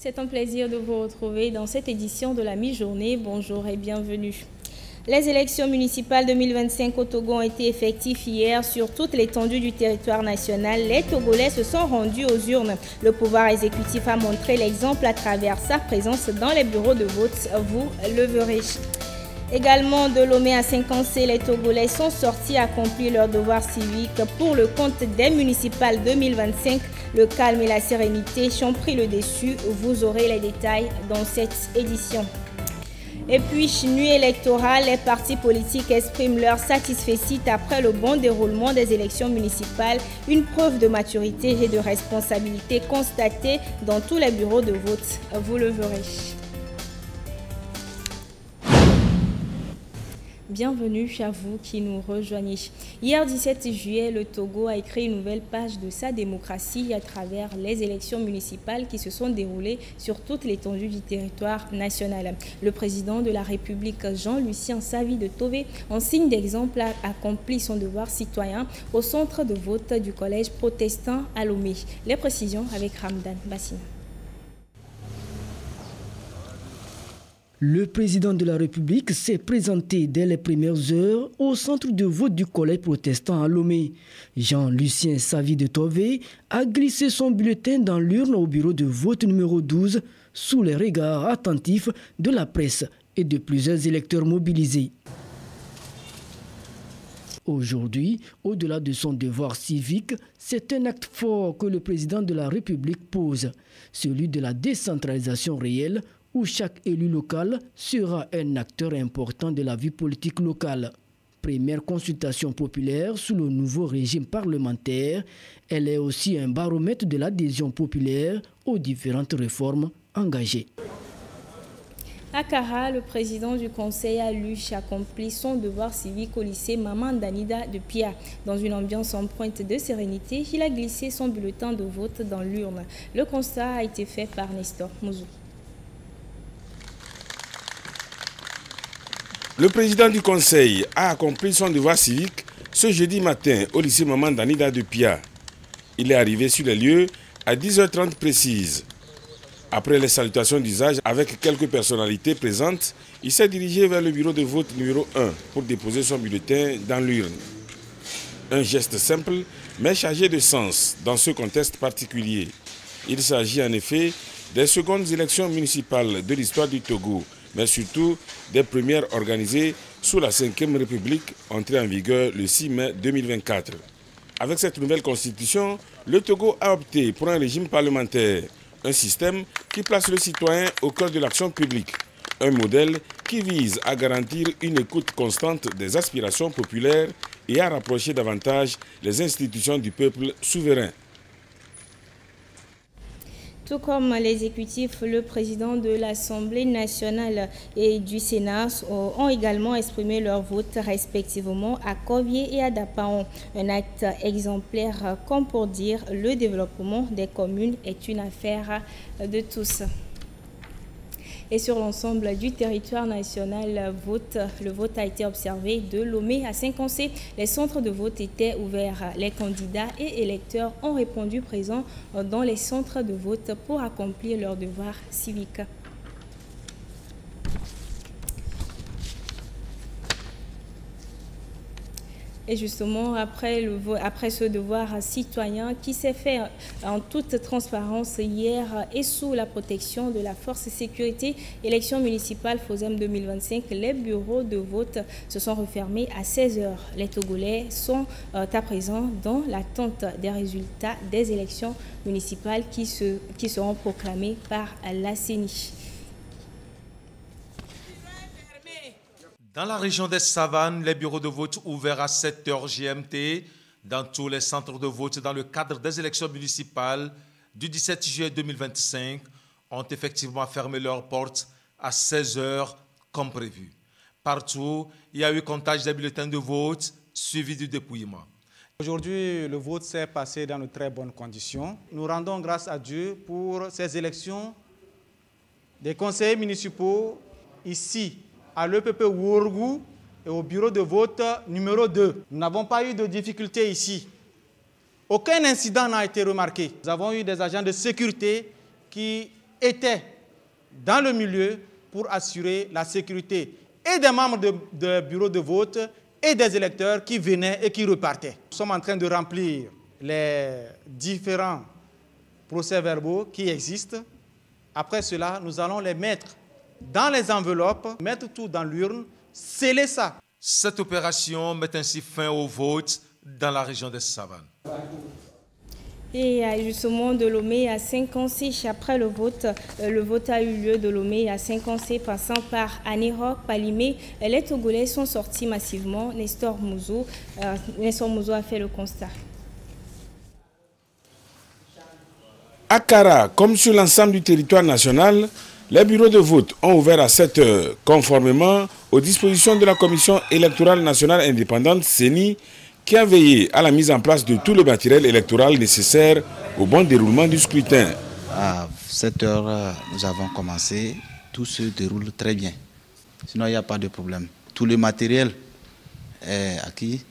C'est un plaisir de vous retrouver dans cette édition de la mi-journée. Bonjour et bienvenue. Les élections municipales 2025 au Togo ont été effectives hier sur toute l'étendue du territoire national. Les Togolais se sont rendus aux urnes. Le pouvoir exécutif a montré l'exemple à travers sa présence dans les bureaux de vote. Vous le verrez. Également de Lomé à Saint-Cancé, les Togolais sont sortis accomplir leurs devoirs civiques pour le compte des municipales 2025. Le calme et la sérénité ont pris le dessus. Vous aurez les détails dans cette édition. Et puis, nuit électorale, les partis politiques expriment leur satisfaction après le bon déroulement des élections municipales, une preuve de maturité et de responsabilité constatée dans tous les bureaux de vote. Vous le verrez. Bienvenue à vous qui nous rejoignez. Hier 17 juillet, le Togo a écrit une nouvelle page de sa démocratie à travers les élections municipales qui se sont déroulées sur toute l'étendue du territoire national. Le président de la République, Jean-Lucien Savy de Tové, en signe d'exemple, a accompli son devoir citoyen au centre de vote du collège protestant à Lomé. Les précisions avec Ramdan Bassina. Le président de la République s'est présenté dès les premières heures au centre de vote du collège protestant à Lomé. Jean-Lucien Savy de Tové a glissé son bulletin dans l'urne au bureau de vote numéro 12 sous les regards attentifs de la presse et de plusieurs électeurs mobilisés. Aujourd'hui, au-delà de son devoir civique, c'est un acte fort que le président de la République pose, celui de la décentralisation réelle, où chaque élu local sera un acteur important de la vie politique locale. Première consultation populaire sous le nouveau régime parlementaire, elle est aussi un baromètre de l'adhésion populaire aux différentes réformes engagées. À Kara, le président du conseil a accompli son devoir civique au lycée Maman Danida de Pia. Dans une ambiance empreinte de sérénité, il a glissé son bulletin de vote dans l'urne. Le constat a été fait par Nestor Mouzou. Le président du conseil a accompli son devoir civique ce jeudi matin au lycée Maman Danida de Pia. Il est arrivé sur les lieux à 10h30 précises. Après les salutations d'usage avec quelques personnalités présentes, il s'est dirigé vers le bureau de vote numéro 1 pour déposer son bulletin dans l'urne. Un geste simple mais chargé de sens dans ce contexte particulier. Il s'agit en effet des secondes élections municipales de l'histoire du Togo, mais surtout des premières organisées sous la 5e République, entrée en vigueur le 6 mai 2024. Avec cette nouvelle constitution, le Togo a opté pour un régime parlementaire, un système qui place le citoyen au cœur de l'action publique, un modèle qui vise à garantir une écoute constante des aspirations populaires et à rapprocher davantage les institutions du peuple souverain. Tout comme l'exécutif, le président de l'Assemblée nationale et du Sénat ont également exprimé leur vote respectivement à Corvier et à Dapaon. Un acte exemplaire comme pour dire le développement des communes est une affaire de tous. Et sur l'ensemble du territoire national, le vote a été observé de Lomé à Saint-Cancé. Les centres de vote étaient ouverts. Les candidats et électeurs ont répondu présents dans les centres de vote pour accomplir leur devoir civique. Et justement, après ce devoir citoyen qui s'est fait en toute transparence hier et sous la protection de la force sécurité, élection municipale FOSEM 2025, les bureaux de vote se sont refermés à 16h. Les Togolais sont à présent dans l'attente des résultats des élections municipales qui seront proclamées par la CENI. Dans la région des Savanes, les bureaux de vote ouverts à 7h GMT dans tous les centres de vote dans le cadre des élections municipales du 17 juillet 2025 ont effectivement fermé leurs portes à 16h comme prévu. Partout, il y a eu comptage des bulletins de vote suivi du dépouillement. Aujourd'hui, le vote s'est passé dans de très bonnes conditions. Nous rendons grâce à Dieu pour ces élections des conseillers municipaux ici à l'EPP Wourgou et au bureau de vote numéro 2. Nous n'avons pas eu de difficultés ici. Aucun incident n'a été remarqué. Nous avons eu des agents de sécurité qui étaient dans le milieu pour assurer la sécurité et des membres de bureau de vote et des électeurs qui venaient et qui repartaient. Nous sommes en train de remplir les différents procès-verbaux qui existent. Après cela, nous allons les mettre dans les enveloppes, mettre tout dans l'urne, sceller ça. Cette opération met ainsi fin au vote dans la région des Savanes. Et justement, de Lomé à Saint-Cancé, après le vote a eu lieu de Lomé à Saint-Cancé, passant par Anéroc, Palimé. Les Togolais sont sortis massivement. Nestor Mouzo a fait le constat. À Kara, comme sur l'ensemble du territoire national, les bureaux de vote ont ouvert à 7 heures, conformément aux dispositions de la Commission électorale nationale indépendante, CENI, qui a veillé à la mise en place de tout le matériel électoral nécessaire au bon déroulement du scrutin. À 7 heures, nous avons commencé. Tout se déroule très bien. Sinon, il n'y a pas de problème. Tout le matériel est acquis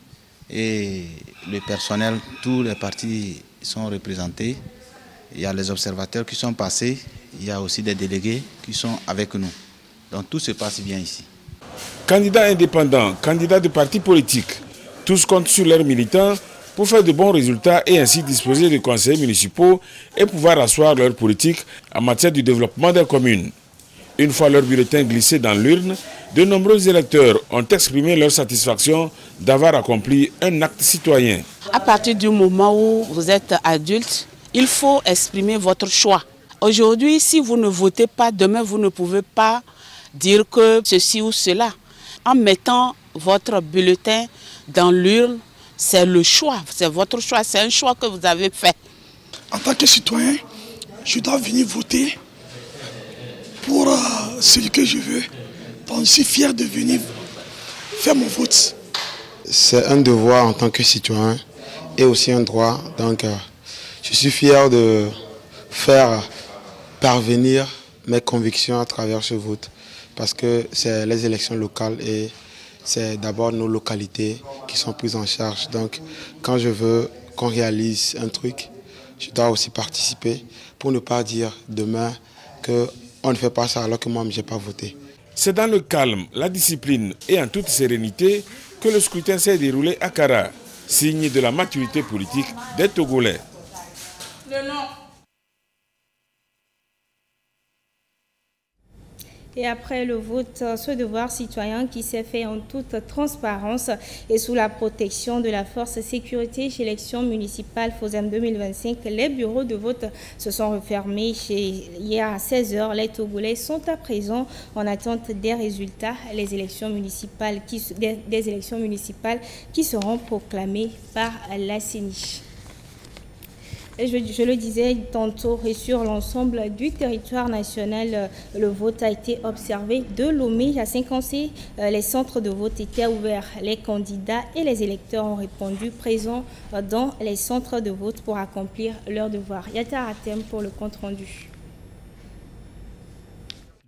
et le personnel, tous les partis sont représentés. Il y a les observateurs qui sont passés. Il y a aussi des délégués qui sont avec nous. Donc tout se passe bien ici. Candidats indépendants, candidats de partis politiques, tous comptent sur leurs militants pour faire de bons résultats et ainsi disposer de conseillers municipaux et pouvoir asseoir leur politique en matière du développement des communes. Une fois leur bulletin glissé dans l'urne, de nombreux électeurs ont exprimé leur satisfaction d'avoir accompli un acte citoyen. À partir du moment où vous êtes adulte, il faut exprimer votre choix. Aujourd'hui, si vous ne votez pas, demain vous ne pouvez pas dire que ceci ou cela. En mettant votre bulletin dans l'urne, c'est le choix, c'est votre choix, c'est un choix que vous avez fait. En tant que citoyen, je dois venir voter pour celui que je veux. Donc, je suis fier de venir faire mon vote. C'est un devoir en tant que citoyen et aussi un droit. Donc, je suis fier de faire parvenir mes convictions à travers ce vote. Parce que c'est les élections locales et c'est d'abord nos localités qui sont prises en charge. Donc, quand je veux qu'on réalise un truc, je dois aussi participer pour ne pas dire demain qu'on ne fait pas ça alors que moi, je n'ai pas voté. C'est dans le calme, la discipline et en toute sérénité que le scrutin s'est déroulé à Kara, signe de la maturité politique des Togolais. Et après le vote, ce devoir citoyen qui s'est fait en toute transparence et sous la protection de la force sécurité chez l'élection municipale FOSEM 2025, les bureaux de vote se sont refermés hier à 16 h. Les Togolais sont à présent en attente des résultats des élections municipales qui seront proclamées par la CENI. Et je le disais tantôt, et sur l'ensemble du territoire national, le vote a été observé de Lomé à Saint-Cancé. Les centres de vote étaient ouverts. Les candidats et les électeurs ont répondu présents dans les centres de vote pour accomplir leur devoir. Yata Atem pour le compte rendu.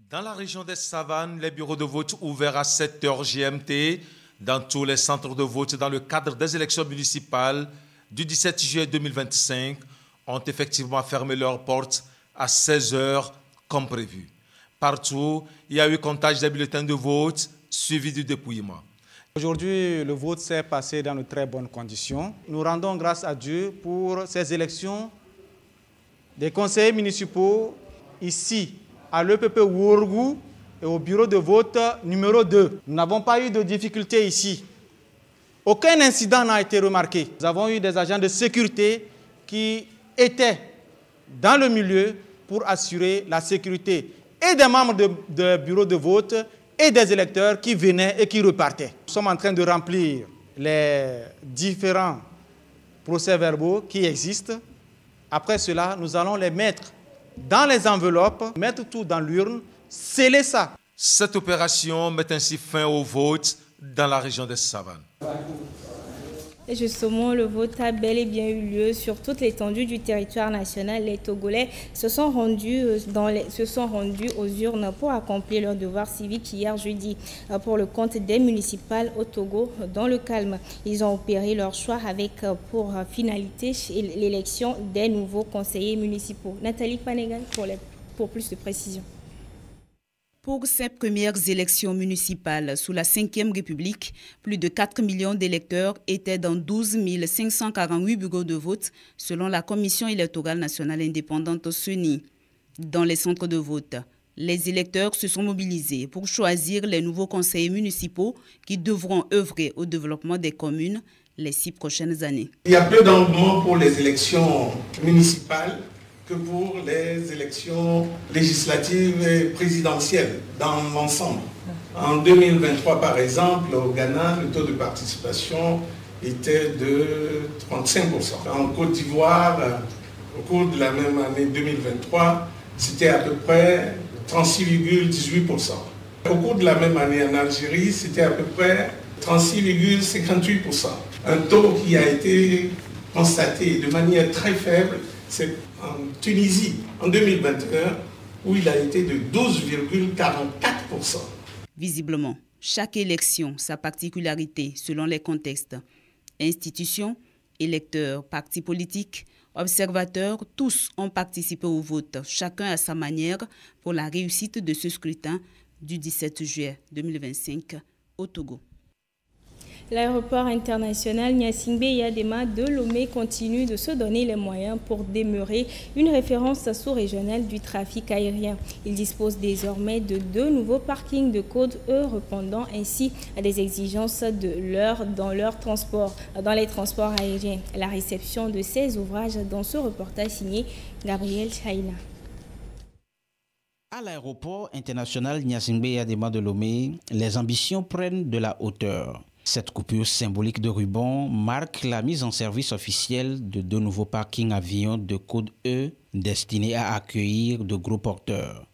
Dans la région des Savanes, les bureaux de vote ouverts à 7 h GMT dans tous les centres de vote dans le cadre des élections municipales du 17 juillet 2025 ont effectivement fermé leurs portes à 16 h comme prévu. Partout, il y a eu comptage des bulletins de vote suivi du dépouillement. Aujourd'hui, le vote s'est passé dans de très bonnes conditions. Nous rendons grâce à Dieu pour ces élections des conseillers municipaux ici, à l'EPP Wourgou et au bureau de vote numéro 2. Nous n'avons pas eu de difficultés ici. Aucun incident n'a été remarqué. Nous avons eu des agents de sécurité qui étaient dans le milieu pour assurer la sécurité et des membres de bureau de vote et des électeurs qui venaient et qui repartaient. Nous sommes en train de remplir les différents procès-verbaux qui existent. Après cela, nous allons les mettre dans les enveloppes, mettre tout dans l'urne, sceller ça. Cette opération met ainsi fin au vote dans la région des Savanes. Et justement, le vote a bel et bien eu lieu sur toute l'étendue du territoire national. Les Togolais se sont rendus aux urnes pour accomplir leur devoir civique hier jeudi pour le compte des municipales au Togo dans le calme. Ils ont opéré leur choix avec pour finalité l'élection des nouveaux conseillers municipaux. Nathalie Panegan pour les pour plus de précisions. Pour ces premières élections municipales sous la Ve République, plus de 4 millions d'électeurs étaient dans 12 548 bureaux de vote selon la Commission électorale nationale indépendante CENI. Dans les centres de vote, les électeurs se sont mobilisés pour choisir les nouveaux conseillers municipaux qui devront œuvrer au développement des communes les 6 prochaines années. Il y a peu d'engouement pour les élections municipales que pour les élections législatives et présidentielles dans l'ensemble. En 2023, par exemple, au Ghana, le taux de participation était de 35%. En Côte d'Ivoire, au cours de la même année 2023, c'était à peu près 36,18%. Au cours de la même année en Algérie, c'était à peu près 36,58%. Un taux qui a été constaté de manière très faible, c'est en Tunisie, en 2021, où il a été de 12,44%. Visiblement, chaque élection, sa particularité selon les contextes. Institutions, électeurs, partis politiques, observateurs, tous ont participé au vote, chacun à sa manière, pour la réussite de ce scrutin du 17 juillet 2025 au Togo. L'aéroport international Gnassingbé Eyadema de Lomé continue de se donner les moyens pour demeurer une référence sous-régionale du trafic aérien. Il dispose désormais de 2 nouveaux parkings de code E répondant ainsi à des exigences dans les transports aériens. La réception de ces ouvrages dans ce reportage signé Gabriel Chaina. À l'aéroport international Gnassingbé Eyadema de Lomé, les ambitions prennent de la hauteur. Cette coupure symbolique de ruban marque la mise en service officielle de 2 nouveaux parkings avions de code E destinés à accueillir de gros porteurs.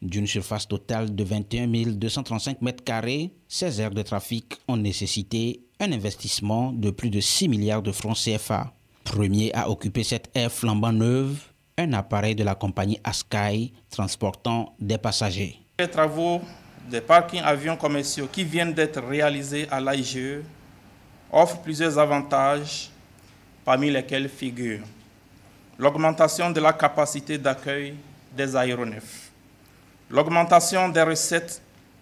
D'une surface totale de 21 235 m², ces aires de trafic ont nécessité un investissement de plus de 6 milliards de francs CFA. Premier à occuper cette aire flambant neuve, un appareil de la compagnie Askai transportant des passagers. Les travaux des parkings avions commerciaux qui viennent d'être réalisés à l'AIGE offrent plusieurs avantages, parmi lesquels figurent l'augmentation de la capacité d'accueil des aéronefs, l'augmentation des recettes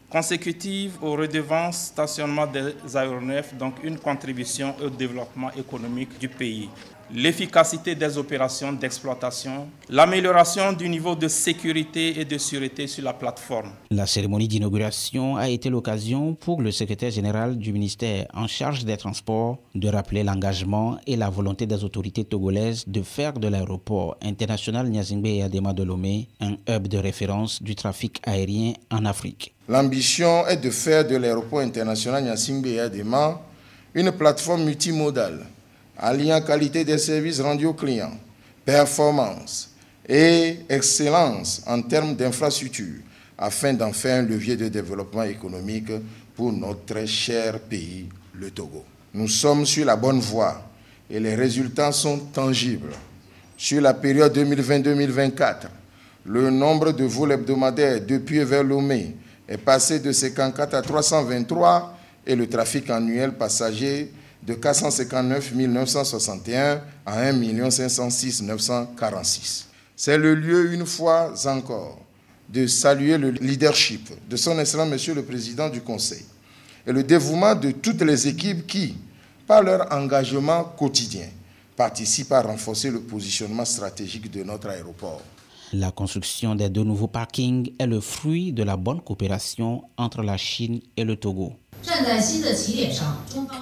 consécutives aux redevances stationnement des aéronefs, donc une contribution au développement économique du pays, l'efficacité des opérations d'exploitation, l'amélioration du niveau de sécurité et de sûreté sur la plateforme. La cérémonie d'inauguration a été l'occasion pour le secrétaire général du ministère en charge des Transports de rappeler l'engagement et la volonté des autorités togolaises de faire de l'aéroport international Gnassingbé Eyadema de Lomé un hub de référence du trafic aérien en Afrique. L'ambition est de faire de l'aéroport international Gnassingbé Eyadema une plateforme multimodale alliant qualité des services rendus aux clients, performance et excellence en termes d'infrastructures, afin d'en faire un levier de développement économique pour notre très cher pays, le Togo. Nous sommes sur la bonne voie et les résultats sont tangibles. Sur la période 2020-2024, le nombre de vols hebdomadaires depuis et vers Lomé est passé de 54 à 323 et le trafic annuel passager de 459 961 à 1 506 946. C'est le lieu, une fois encore, de saluer le leadership de son Excellence Monsieur le Président du Conseil et le dévouement de toutes les équipes qui, par leur engagement quotidien, participent à renforcer le positionnement stratégique de notre aéroport. La construction des 2 nouveaux parkings est le fruit de la bonne coopération entre la Chine et le Togo.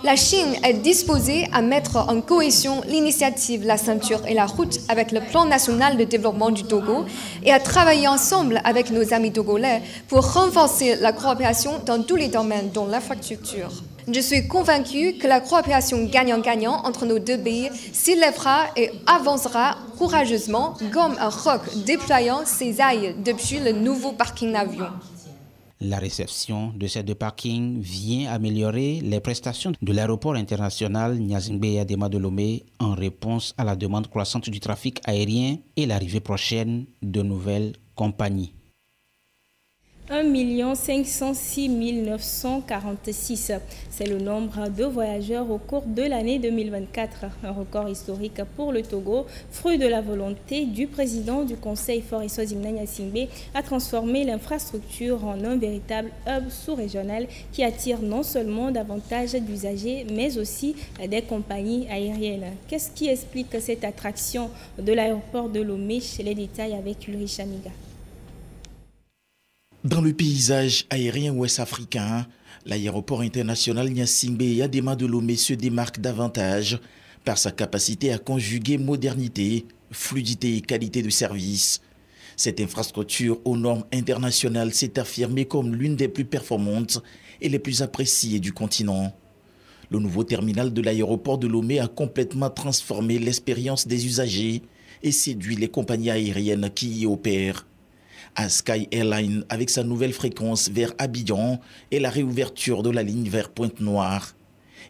La Chine est disposée à mettre en cohésion l'initiative La Ceinture et la Route avec le plan national de développement du Togo et à travailler ensemble avec nos amis togolais pour renforcer la coopération dans tous les domaines, dont l'infrastructure. Je suis convaincue que la coopération gagnant-gagnant entre nos 2 pays s'élèvera et avancera courageusement comme un roc déployant ses ailes depuis le nouveau parking d'avions. La réception de ces 2 parkings vient améliorer les prestations de l'aéroport international Gnassingbé Eyadema de Lomé en réponse à la demande croissante du trafic aérien et l'arrivée prochaine de nouvelles compagnies. 1 506 946. C'est le nombre de voyageurs au cours de l'année 2024. Un record historique pour le Togo, fruit de la volonté du président du Conseil Foresso Zimna Nyasingbe à transformer l'infrastructure en un véritable hub sous-régional qui attire non seulement davantage d'usagers, mais aussi des compagnies aériennes. Qu'est-ce qui explique cette attraction de l'aéroport de Lomé? Les détails avec Ulrich Amiga. Dans le paysage aérien ouest-africain, l'aéroport international Gnassingbé Eyadema de Lomé se démarque davantage par sa capacité à conjuguer modernité, fluidité et qualité de service. Cette infrastructure aux normes internationales s'est affirmée comme l'une des plus performantes et les plus appréciées du continent. Le nouveau terminal de l'aéroport de Lomé a complètement transformé l'expérience des usagers et séduit les compagnies aériennes qui y opèrent. Sky Airlines avec sa nouvelle fréquence vers Abidjan et la réouverture de la ligne vers Pointe-Noire.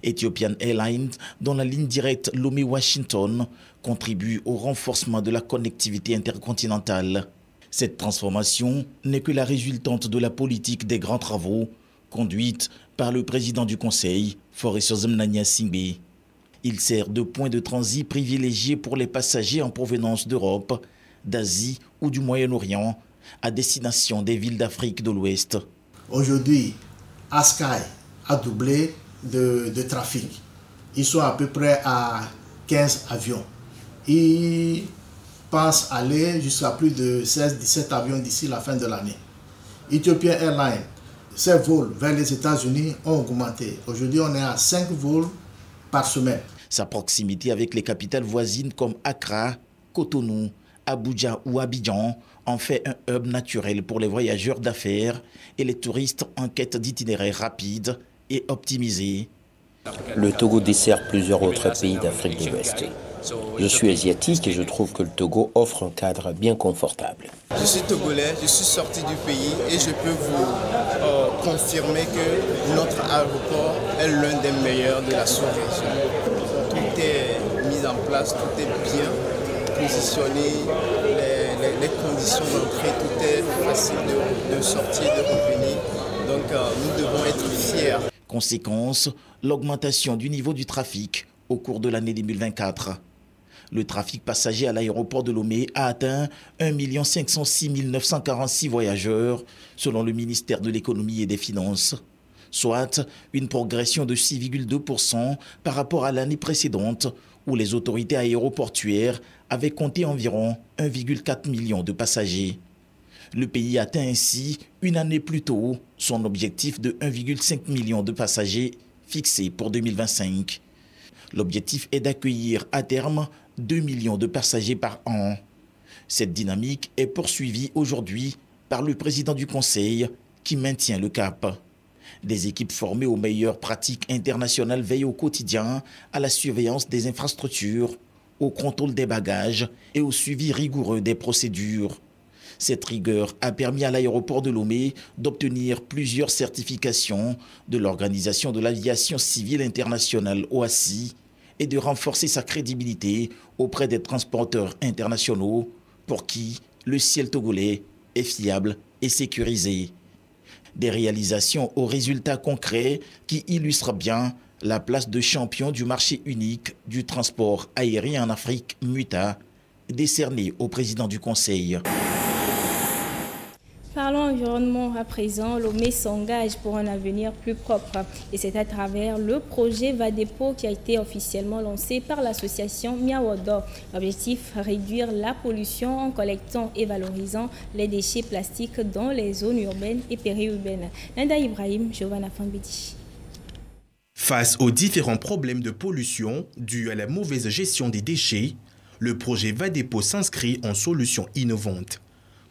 Ethiopian Airlines, dont la ligne directe Lomé-Washington, contribue au renforcement de la connectivité intercontinentale. Cette transformation n'est que la résultante de la politique des grands travaux conduite par le président du Conseil, Foresso Zimna Nyasingbe. Il sert de point de transit privilégié pour les passagers en provenance d'Europe, d'Asie ou du Moyen-Orient, à destination des villes d'Afrique de l'Ouest. Aujourd'hui, Sky a doublé de trafic. Ils sont à peu près à 15 avions. Ils pensent aller jusqu'à plus de 16-17 avions d'ici la fin de l'année. Ethiopian Airlines, ses vols vers les États-Unis ont augmenté. Aujourd'hui, on est à 5 vols par semaine. Sa proximité avec les capitales voisines comme Accra, Cotonou, Abuja ou Abidjan en fait un hub naturel pour les voyageurs d'affaires et les touristes en quête d'itinéraires rapides et optimisés. Le Togo dessert plusieurs autres pays d'Afrique de l'Ouest. Je suis asiatique et je trouve que le Togo offre un cadre bien confortable. Je suis togolais, je suis sorti du pays et je peux vous confirmer que notre aéroport est l'un des meilleurs de la sous-région. Tout est mis en place, tout est bien positionné, les conditions d'entrée, tout est facile de sortir, de revenir. Donc nous devons être fiers. Conséquence, l'augmentation du niveau du trafic au cours de l'année 2024. Le trafic passager à l'aéroport de Lomé a atteint 1 506 946 voyageurs selon le ministère de l'économie et des finances, soit une progression de 6,2% par rapport à l'année précédente où les autorités aéroportuaires avaient compté environ 1,4 million de passagers. Le pays atteint ainsi, une année plus tôt, son objectif de 1,5 million de passagers fixé pour 2025. L'objectif est d'accueillir à terme 2 millions de passagers par an. Cette dynamique est poursuivie aujourd'hui par le président du Conseil qui maintient le cap. Des équipes formées aux meilleures pratiques internationales veillent au quotidien à la surveillance des infrastructures, au contrôle des bagages et au suivi rigoureux des procédures. Cette rigueur a permis à l'aéroport de Lomé d'obtenir plusieurs certifications de l'Organisation de l'aviation civile internationale OACI et de renforcer sa crédibilité auprès des transporteurs internationaux pour qui le ciel togolais est fiable et sécurisé. Des réalisations aux résultats concrets qui illustrent bien la place de champion du marché unique du transport aérien en Afrique, MUTA, décernée au président du Conseil. Parlons environnement à présent. Lomé s'engage pour un avenir plus propre et c'est à travers le projet Vadepo qui a été officiellement lancé par l'association Miawodo. L'objectif, réduire la pollution en collectant et valorisant les déchets plastiques dans les zones urbaines et périurbaines. Nanda Ibrahim, Giovanna Fambidi. Face aux différents problèmes de pollution dus à la mauvaise gestion des déchets, le projet Vadepo s'inscrit en solution innovante.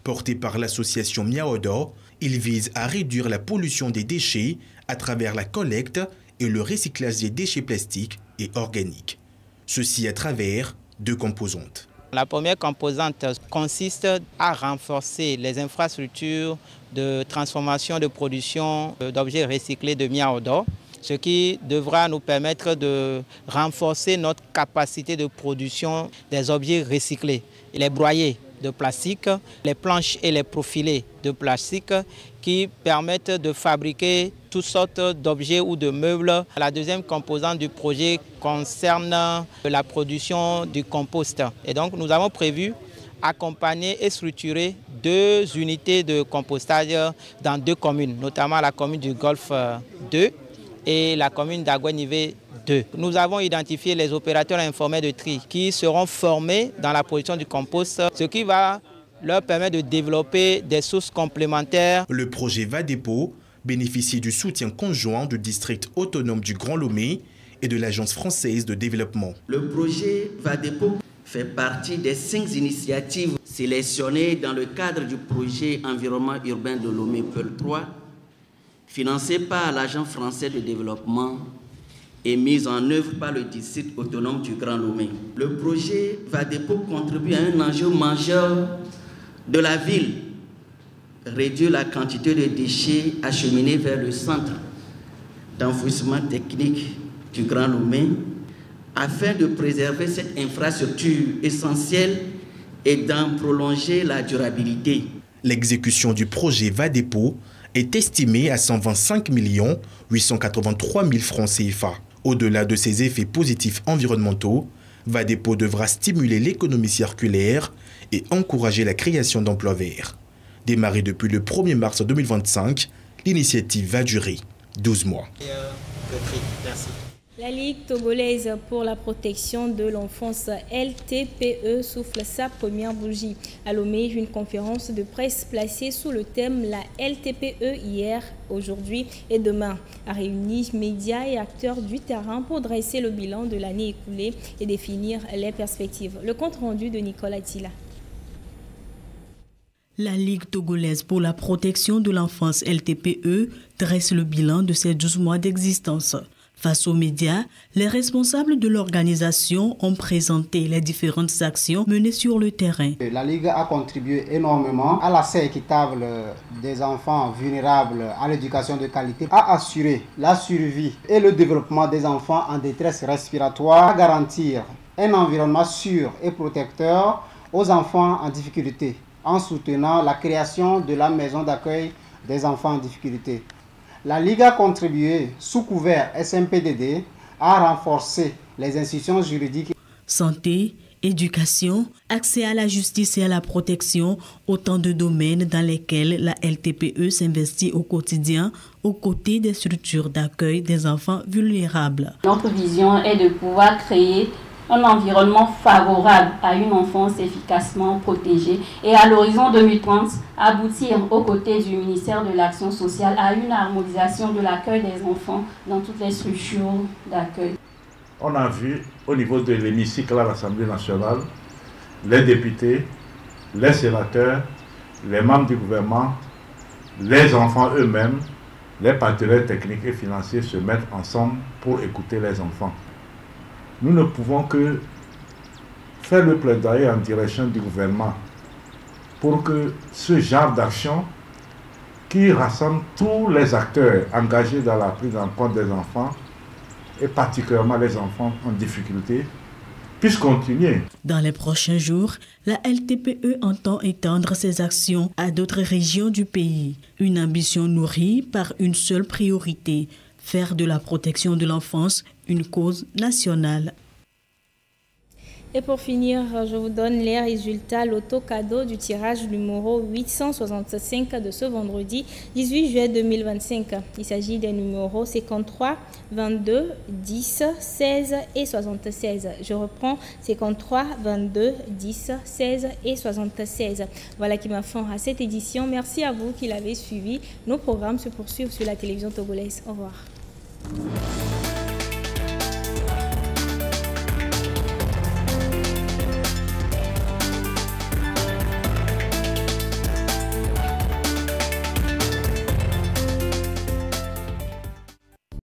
Porté par l'association Miawodo, il vise à réduire la pollution des déchets à travers la collecte et le recyclage des déchets plastiques et organiques. Ceci à travers 2 composantes. La première composante consiste à renforcer les infrastructures de transformation de production d'objets recyclés de Miawodo, ce qui devra nous permettre de renforcer notre capacité de production des objets recyclés, les broyer de plastique, les planches et les profilés de plastique qui permettent de fabriquer toutes sortes d'objets ou de meubles. La deuxième composante du projet concerne la production du compost. Et donc nous avons prévu accompagner et structurer 2 unités de compostage dans 2 communes, notamment la commune du Golfe 2 et la commune d'Aguenivé 2. Nous avons identifié les opérateurs informels de tri qui seront formés dans la production du compost, ce qui va leur permettre de développer des sources complémentaires. Le projet VADEPO bénéficie du soutien conjoint du district autonome du Grand Lomé et de l'Agence française de développement. Le projet VADEPO fait partie des 5 initiatives sélectionnées dans le cadre du projet environnement urbain de Lomé Peul 3, financé par l'Agence française de développement et mise en œuvre par le district autonome du Grand Lomé. Le projet VADEPO contribue à un enjeu majeur de la ville, réduire la quantité de déchets acheminés vers le centre d'enfouissement technique du Grand Lomé, afin de préserver cette infrastructure essentielle et d'en prolonger la durabilité. L'exécution du projet VADEPO est estimée à 125 883 000 francs CFA. Au-delà de ses effets positifs environnementaux, VADEPO devra stimuler l'économie circulaire et encourager la création d'emplois verts. Démarrée depuis le 1er mars 2025, l'initiative va durer 12 mois. Merci. La Ligue togolaise pour la protection de l'enfance LTPE souffle sa première bougie. À Lomé, une conférence de presse placée sous le thème La LTPE hier, aujourd'hui et demain a réuni médias et acteurs du terrain pour dresser le bilan de l'année écoulée et définir les perspectives. Le compte rendu de Nicolas Tila. La Ligue togolaise pour la protection de l'enfance LTPE dresse le bilan de ses 12 mois d'existence. Face aux médias, les responsables de l'organisation ont présenté les différentes actions menées sur le terrain. La Ligue a contribué énormément à l'accès équitable des enfants vulnérables à l'éducation de qualité, à assurer la survie et le développement des enfants en détresse respiratoire, à garantir un environnement sûr et protecteur aux enfants en difficulté, en soutenant la création de la maison d'accueil des enfants en difficulté. La Ligue a contribué, sous couvert SMPDD, à renforcer les institutions juridiques. Santé, éducation, accès à la justice et à la protection, autant de domaines dans lesquels la LTPE s'investit au quotidien aux côtés des structures d'accueil des enfants vulnérables. Notre vision est de pouvoir créer un environnement favorable à une enfance efficacement protégée et à l'horizon 2030, aboutir aux côtés du ministère de l'Action sociale à une harmonisation de l'accueil des enfants dans toutes les structures d'accueil. On a vu au niveau de l'hémicycle à l'Assemblée nationale, les députés, les sénateurs, les membres du gouvernement, les enfants eux-mêmes, les partenaires techniques et financiers se mettre ensemble pour écouter les enfants. Nous ne pouvons que faire le plaidoyer en direction du gouvernement pour que ce genre d'action qui rassemble tous les acteurs engagés dans la prise en compte des enfants et particulièrement les enfants en difficulté puisse continuer. Dans les prochains jours, la LTPE entend étendre ses actions à d'autres régions du pays. Une ambition nourrie par une seule priorité: faire de la protection de l'enfance une cause nationale. Et pour finir, je vous donne les résultats loto cadeau du tirage numéro 865 de ce vendredi 18 juillet 2025. Il s'agit des numéros 53, 22, 10, 16 et 76. Je reprends 53, 22, 10, 16 et 76. Voilà qui m'a fin à cette édition. Merci à vous qui l'avez suivi. Nos programmes se poursuivent sur la télévision togolaise. Au revoir.